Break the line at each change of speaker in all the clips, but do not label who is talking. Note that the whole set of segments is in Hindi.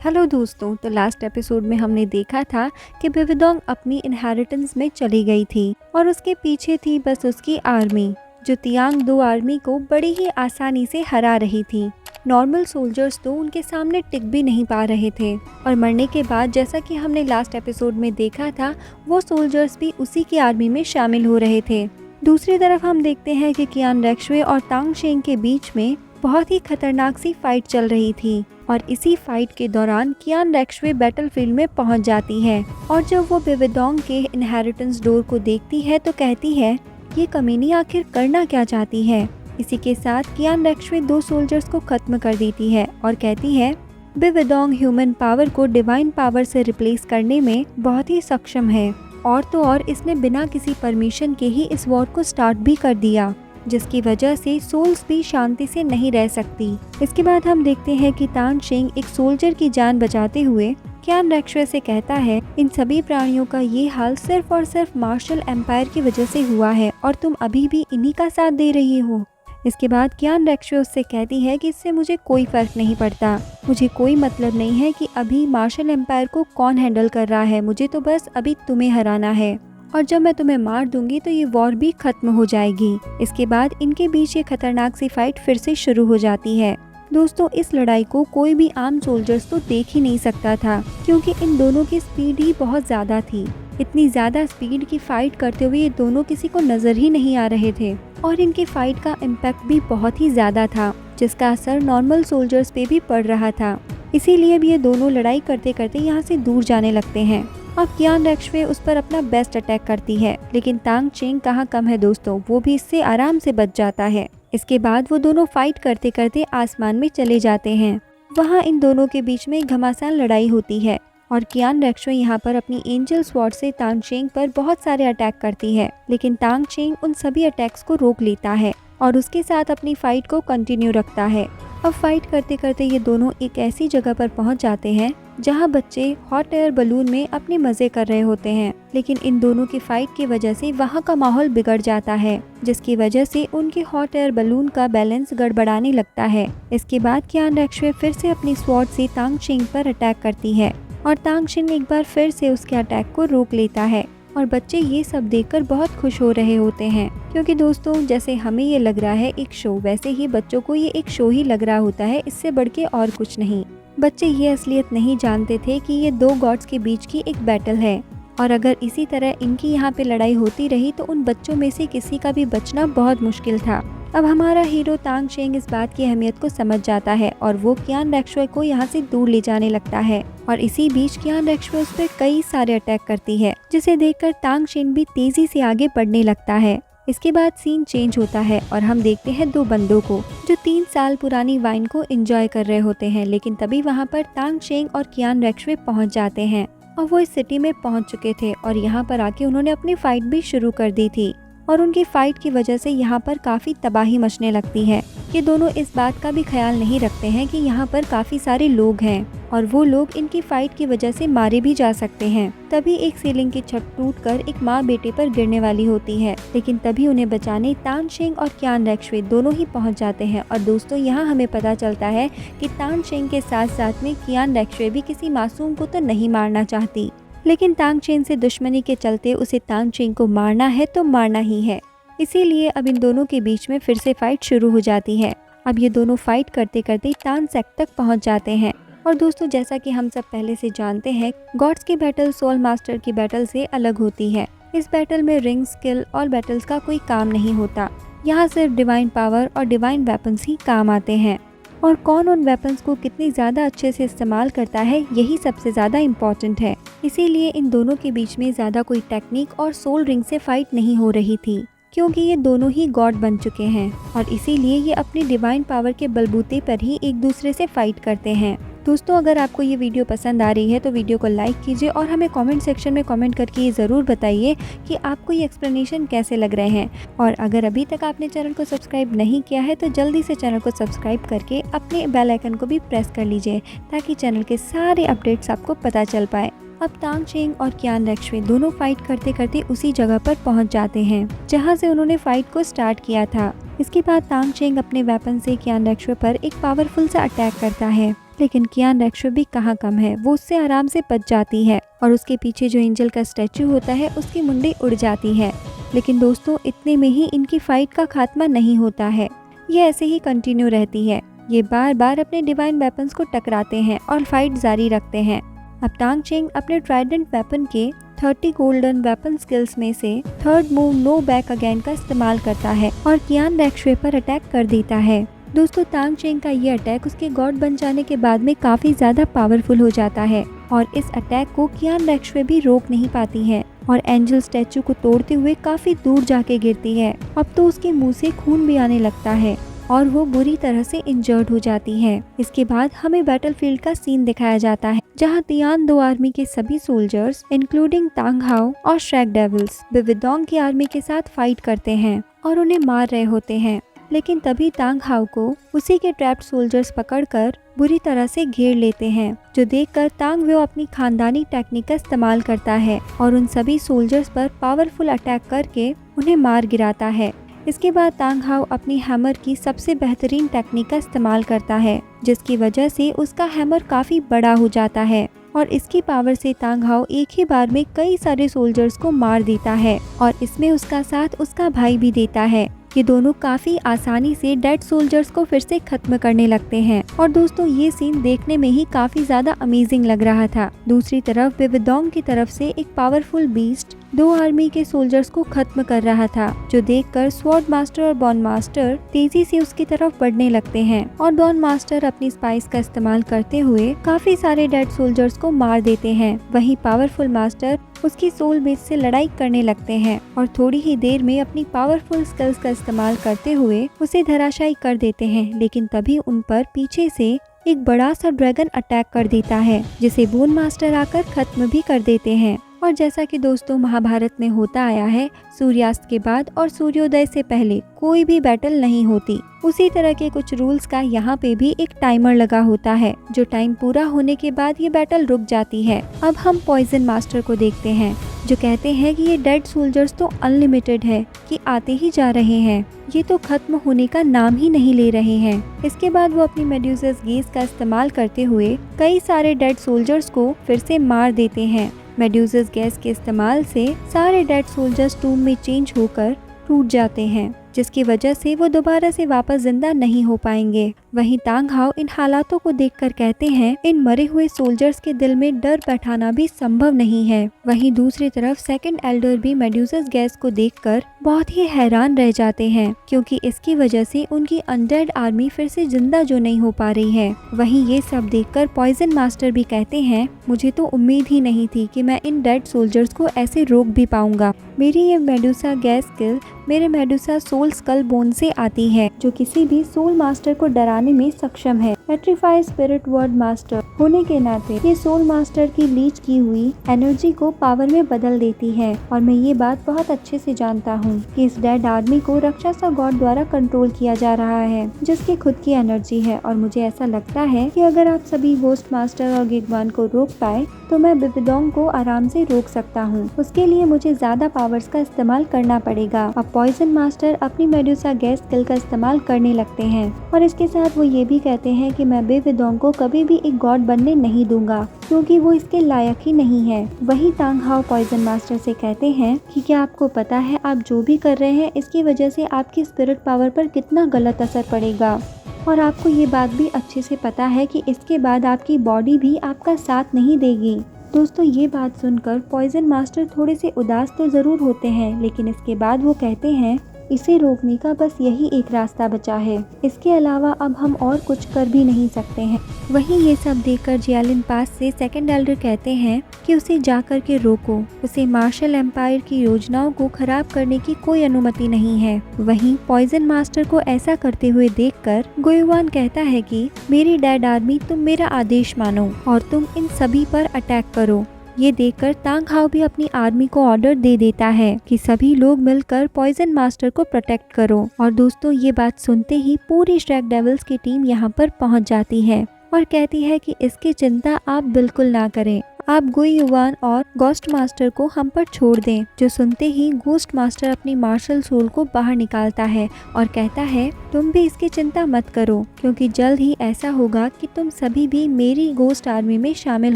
हेलो दोस्तों, तो लास्ट एपिसोड में हमने देखा था कि बिविडोंग अपनी इनहेरिटेंस में चली गई थी और उसके पीछे थी बस उसकी आर्मी, जो तियांग दो आर्मी को बड़ी ही आसानी से हरा रही थी। नॉर्मल सोल्जर्स तो उनके सामने टिक भी नहीं पा रहे थे और मरने के बाद, जैसा कि हमने लास्ट एपिसोड में देखा था, वो सोल्जर्स भी उसी की आर्मी में शामिल हो रहे थे। दूसरी तरफ हम देखते हैं कि कियान रेक्शुए और तांग शेंग के बीच में बहुत ही खतरनाक सी फाइट चल रही थी और इसी फाइट के दौरान कियान रेक्शुए बैटलफील्ड में पहुंच जाती है और जब वो बिविडोंग के इनहेरिटेंस डोर को देखती है तो कहती है, ये कमीनी आखिर करना क्या चाहती है। इसी के साथ कियान रेक्शुए दो सोल्जर्स को खत्म कर देती है और कहती है, बिविडोंग ह्यूमन पावर को डिवाइन पावर से रिप्लेस करने में बहुत ही सक्षम है और तो और इसने बिना किसी परमिशन के ही इस वॉर को स्टार्ट भी कर दिया, जिसकी वजह से सोल्स भी शांति से नहीं रह सकती। इसके बाद हम देखते हैं कि तांग शेंग एक सोल्जर की जान बचाते हुए कियान रेक्शुए से कहता है, इन सभी प्राणियों का ये हाल सिर्फ और सिर्फ मार्शल एम्पायर की वजह से हुआ है और तुम अभी भी इन्हीं का साथ दे रही हो। इसके बाद कियान रेक्शुए उससे कहती है कि इससे मुझे कोई फर्क नहीं पड़ता, मुझे कोई मतलब नहीं है कि अभी मार्शल एम्पायर को कौन हैंडल कर रहा है, मुझे तो बस अभी तुम्हें हराना है और जब मैं तुम्हें मार दूंगी तो ये वॉर भी खत्म हो जाएगी। इसके बाद इनके बीच ये खतरनाक सी फाइट फिर से शुरू हो जाती है। दोस्तों, इस लड़ाई को कोई भी आम सोल्जर्स तो देख ही नहीं सकता था, क्योंकि इन दोनों की स्पीड ही बहुत ज्यादा थी। इतनी ज्यादा स्पीड की फाइट करते हुए ये दोनों किसी को नजर ही नहीं आ रहे थे और इनकी फाइट का इम्पैक्ट भी बहुत ही ज्यादा था, जिसका असर नॉर्मल सोल्जर्स पे भी पड़ रहा था। इसीलिए भी ये दोनों लड़ाई करते करते यहाँ से दूर जाने लगते हैं। अब कियान रेक्शुए उस पर अपना बेस्ट अटैक करती है, लेकिन तांग शेंग कहाँ कम है दोस्तों, वो भी इससे आराम से बच जाता है। इसके बाद वो दोनों फाइट करते करते आसमान में चले जाते हैं। वहाँ इन दोनों के बीच में घमासान लड़ाई होती है और कियान रेक्शुए यहाँ पर अपनी एंजल स्वॉर्ड से तांग शेंग पर बहुत सारे अटैक करती है, लेकिन तांग शेंग उन सभी अटैक्स को रोक लेता है और उसके साथ अपनी फाइट को कंटिन्यू रखता है। अब फाइट करते करते ये दोनों एक ऐसी जगह पर पहुंच जाते हैं जहां बच्चे हॉट एयर बलून में अपने मजे कर रहे होते हैं, लेकिन इन दोनों की फाइट की वजह से वहां का माहौल बिगड़ जाता है, जिसकी वजह से उनके हॉट एयर बलून का बैलेंस गड़बड़ाने लगता है। इसके बाद कियान रेक्शुए फिर से अपनी स्वॉर्ड से तांग शेंग पर अटैक करती है और तांग शेंग एक बार फिर से उसके अटैक को रोक लेता है और बच्चे ये सब देखकर बहुत खुश हो रहे होते हैं, क्योंकि दोस्तों जैसे हमें ये लग रहा है एक शो, वैसे ही बच्चों को ये एक शो ही लग रहा होता है, इससे बढ़ के और कुछ नहीं। बच्चे ये असलियत नहीं जानते थे कि ये दो गॉड्स के बीच की एक बैटल है और अगर इसी तरह इनकी यहाँ पे लड़ाई होती रही तो उन बच्चों में से किसी का भी बचना बहुत मुश्किल था। अब हमारा हीरो तांग शेंग इस बात की अहमियत को समझ जाता है और वो कियान रेक्शुए को यहाँ से दूर ले जाने लगता है और इसी बीच कियान रेक्शुए उस पर कई सारे अटैक करती है, जिसे देखकर तांग शेंग भी तेजी से आगे बढ़ने लगता है। इसके बाद सीन चेंज होता है और हम देखते हैं दो बंदों को जो 3 साल पुरानी वाइन को एंजॉय कर रहे होते हैं, लेकिन तभी वहाँ पर तांग शेंग और कियान रेक्शुए पहुँच जाते हैं और वो इस सिटी में पहुँच चुके थे और यहाँ पर आके उन्होंने अपनी फाइट भी शुरू कर दी थी और उनकी फाइट की वजह से यहाँ पर काफी तबाही मचने लगती है। ये दोनों इस बात का भी ख्याल नहीं रखते हैं कि यहाँ पर काफी सारे लोग हैं और वो लोग इनकी फाइट की वजह से मारे भी जा सकते हैं। तभी एक सीलिंग की छत टूटकर एक माँ बेटे पर गिरने वाली होती है, लेकिन तभी उन्हें बचाने तांग शेंग और कियान रेक्शुए दोनों ही पहुँच जाते हैं। और दोस्तों यहाँ हमें पता चलता है कि तांग शेंग के साथ साथ में कियान रेक्शुए भी किसी मासूम को तो नहीं मारना चाहती, लेकिन तांग शेंग से दुश्मनी के चलते उसे तांग शेंग को मारना है तो मारना ही है। इसीलिए अब इन दोनों के बीच में फिर से फाइट शुरू हो जाती है। अब ये दोनों फाइट करते करते तान सेक तक पहुंच जाते हैं और दोस्तों जैसा कि हम सब पहले से जानते हैं, गॉड्स की बैटल सोल मास्टर की बैटल से अलग होती है। इस बैटल में रिंग, स्किल और बैटल्स का कोई काम नहीं होता। यहाँ सिर्फ डिवाइन पावर और डिवाइन वेपन्स ही काम आते हैं और कौन उन वेपन्स को कितनी ज़्यादा अच्छे से इस्तेमाल करता है, यही सबसे ज़्यादा इम्पोर्टेंट है। इसीलिए इन दोनों के बीच में ज़्यादा कोई टेक्निक और सोल रिंग से फाइट नहीं हो रही थी, क्योंकि ये दोनों ही गॉड बन चुके हैं और इसीलिए ये अपनी डिवाइन पावर के बलबूते पर ही एक दूसरे से फाइट करते हैं। दोस्तों अगर आपको ये वीडियो पसंद आ रही है तो वीडियो को लाइक कीजिए और हमें कमेंट सेक्शन में कमेंट करके ये ज़रूर बताइए कि आपको ये एक्सप्लेनेशन कैसे लग रहे हैं। और अगर अभी तक आपने चैनल को सब्सक्राइब नहीं किया है तो जल्दी से चैनल को सब्सक्राइब करके अपने बेल आइकन को भी प्रेस कर लीजिए, ताकि चैनल के सारे अपडेट्स आपको पता चल पाए। अब तांग शेंग और कियान रेक्शुए दोनों फाइट करते करते उसी जगह पर पहुंच जाते हैं जहां से उन्होंने फाइट को स्टार्ट किया था। इसके बाद तांग शेंग अपने वेपन से कियान रेक्शुए पर एक पावरफुल सा अटैक करता है, लेकिन कियान रेक्शो भी कहाँ कम है, वो उससे आराम से बच जाती है और उसके पीछे जो एंजल का स्टैचू होता है उसकी मुंडी उड़ जाती है। लेकिन दोस्तों इतने में ही इनकी फाइट का खात्मा नहीं होता है, ये ऐसे ही कंटिन्यू रहती है। ये बार बार अपने डिवाइन वेपन्स को टकराते हैं और फाइट जारी रखते हैं। अब तांग चेंग अपने ट्राइडेंट वेपन के 30 गोल्डन वेपन स्किल्स में से third move no back again का इस्तेमाल करता है और कियान रेक्शवे पर अटैक कर देता है। दोस्तों तांग चेंग का ये अटैक उसके गॉड बन जाने के बाद में काफी ज्यादा पावरफुल हो जाता है और इस अटैक को कियान रेक्शवे भी रोक नहीं पाती है और एंजल स्टैचू को तोड़ते हुए काफी दूर जाके गिरती है। अब तो उसके मुंह से खून भी आने लगता है और वो बुरी तरह से इंजर्ड हो जाती है। इसके बाद हमें बैटलफील्ड का सीन दिखाया जाता है जहां तियान दो आर्मी के सभी सोल्जर्स इंक्लूडिंग तांग हाओ और श्रैक डेविल्स बिविडोंग की आर्मी के साथ फाइट करते हैं और उन्हें मार रहे होते हैं। लेकिन तभी तांग हाओ को उसी के ट्रैप्ड सोल्जर्स पकड़कर बुरी तरह से घेर लेते हैं, जो देखकर तांग वो अपनी खानदानी टेक्निक का इस्तेमाल करता है और उन सभी सोल्जर्स पर पावरफुल अटैक करके उन्हें मार गिराता है। इसके बाद तांग हाओ अपनी हैमर की सबसे बेहतरीन टेक्निक का इस्तेमाल करता है, जिसकी वजह से उसका हैमर काफी बड़ा हो जाता है और इसकी पावर से तांग हाओ एक ही बार में कई सारे सोल्जर्स को मार देता है और इसमें उसका साथ उसका भाई भी देता है। ये दोनों काफी आसानी से डेड सोल्जर्स को फिर से खत्म करने लगते हैं और दोस्तों ये सीन देखने में ही काफी ज्यादा अमेजिंग लग रहा था। दूसरी तरफ बिविडोंग की तरफ से एक पावरफुल बीस्ट दो आर्मी के सोल्जर्स को खत्म कर रहा था, जो देखकर स्वॉर्ड मास्टर और बॉन मास्टर तेजी से उसकी तरफ बढ़ने लगते हैं और डॉन मास्टर अपनी स्पाइस का इस्तेमाल करते हुए काफी सारे डेड सोल्जर्स को मार देते हैं। वहीं पावरफुल मास्टर उसकी सोल बेस से लड़ाई करने लगते हैं और थोड़ी ही देर में अपनी पावरफुल स्किल्स का इस्तेमाल करते हुए उसे धराशायी कर देते हैं। लेकिन तभी उन पर पीछे से एक बड़ा सा ड्रैगन अटैक कर देता है, जिसे बोन मास्टर आकर खत्म भी कर देते हैं। और जैसा कि दोस्तों महाभारत में होता आया है, सूर्यास्त के बाद और सूर्योदय से पहले कोई भी बैटल नहीं होती। उसी तरह के कुछ रूल्स का यहाँ पे भी एक टाइमर लगा होता है, जो टाइम पूरा होने के बाद ये बैटल रुक जाती है। अब हम पॉइजन मास्टर को देखते हैं, जो कहते हैं कि ये डेड सोल्जर्स तो अनलिमिटेड है, कि आते ही जा रहे हैं, ये तो खत्म होने का नाम ही नहीं ले रहे हैं। इसके बाद वो अपनी मेड्यूसस गेज का इस्तेमाल करते हुए कई सारे डेड सोल्जर्स को फिर से मार देते हैं। मेड्यूसस गैस के इस्तेमाल से सारे डेड सोल्जर्स टूम में चेंज होकर टूट जाते हैं, जिसकी वजह से वो दोबारा से वापस जिंदा नहीं हो पाएंगे। वहीं तांग हाओ इन हालातों को देखकर कहते हैं इन मरे हुए सोल्जर्स के दिल में डर बैठाना भी संभव नहीं है। वहीं दूसरी तरफ सेकंड एल्डर भी मेड्यूसस गैस को देखकर बहुत ही हैरान रह जाते हैं, क्योंकि इसकी वजह से उनकी अनडेड आर्मी फिर से जिंदा जो नहीं हो पा रही है। वहीं ये सब देखकर पॉइजन मास्टर भी कहते हैं मुझे तो उम्मीद ही नहीं थी कि मैं इन डेड सोल्जर्स को ऐसे रोक भी पाऊंगा। मेरी ये मेडुसा गैस स्किल मेरे मेडुसा सोल स्कल बोन से आती है, जो किसी भी सोल मास्टर को डराने में सक्षम है। पेट्रीफाई स्पिरिट वर्ड मास्टर होने के नाते ये सोल मास्टर की लीच की हुई एनर्जी को पावर में बदल देती है और मैं ये बात बहुत अच्छे से जानता हूँ कि इस डेड आर्मी को राक्षसा गॉड द्वारा कंट्रोल किया जा रहा है, जिसकी खुद की एनर्जी है। और मुझे ऐसा लगता है कि अगर आप सभी होस्ट मास्टर और गिगवान को रोक पाए तो मैं बिविडोंग को आराम से रोक सकता हूँ। उसके लिए मुझे ज्यादा पावर्स का इस्तेमाल करना पड़ेगा। अब पॉइजन मास्टर अपनी मेडुसा गैस स्किल का इस्तेमाल करने लगते हैं और इसके साथ वो ये भी कहते हैं कि मैं बिविडोंग को कभी भी एक गॉड बनने नहीं दूंगा, क्योंकि वो इसके लायक ही नहीं है। वहीं तांग हाओ पॉइजन मास्टर से कहते हैं कि क्या आपको पता है आप जो भी कर रहे हैं इसकी वजह से आपकी स्पिरिट पावर पर कितना गलत असर पड़ेगा, और आपको ये बात भी अच्छे से पता है कि इसके बाद आपकी बॉडी भी आपका साथ नहीं देगी। दोस्तों ये बात सुनकर पॉइजन मास्टर थोड़े से उदास तो ज़रूर होते हैं, लेकिन इसके बाद वो कहते हैं इसे रोकने का बस यही एक रास्ता बचा है, इसके अलावा अब हम और कुछ कर भी नहीं सकते हैं। वहीं ये सब देखकर जियालिन पास से सेकंड एल्डर कहते हैं कि उसे जाकर के रोको, उसे मार्शल एम्पायर की योजनाओं को खराब करने की कोई अनुमति नहीं है। वहीं पॉइजन मास्टर को ऐसा करते हुए देखकर गोयुवान कहता है कि मेरी डेड आर्मी तुम मेरा आदेश मानो और तुम इन सभी पर अटैक करो। ये देखकर तांग हाओ भी अपनी आर्मी को ऑर्डर दे देता है कि सभी लोग मिलकर पॉइजन मास्टर को प्रोटेक्ट करो। और दोस्तों ये बात सुनते ही पूरी श्रैक डेविल्स की टीम यहाँ पर पहुँच जाती है और कहती है कि इसकी चिंता आप बिल्कुल ना करें, आप गुई युवान और गोस्ट मास्टर को हम पर छोड़ दें। जो सुनते ही गोस्ट मास्टर अपनी मार्शल सोल को बाहर निकालता है और कहता है, तुम भी इसकी चिंता मत करो, क्योंकि जल्द ही ऐसा होगा कि तुम सभी भी मेरी गोस्ट आर्मी में शामिल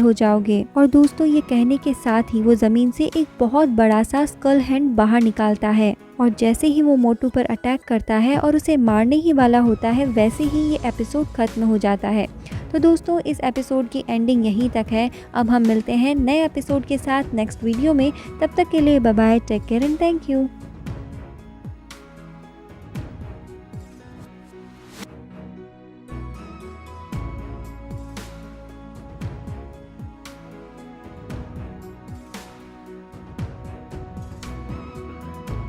हो जाओगे। और दोस्तों, ये कहने के साथ ही वो जमीन से एक बहुत बड़ा सा स्कल हैंड बाहर निकालता है और जैसे ही वो मोटू पर अटैक करता है और उसे मारने ही वाला होता है, वैसे ही ये एपिसोड खत्म हो जाता है। तो दोस्तों, इस एपिसोड की एंडिंग यहीं तक है। अब हम मिलते हैं नए एपिसोड के साथ नेक्स्ट वीडियो में। तब तक के लिए bye bye, take care and thank you.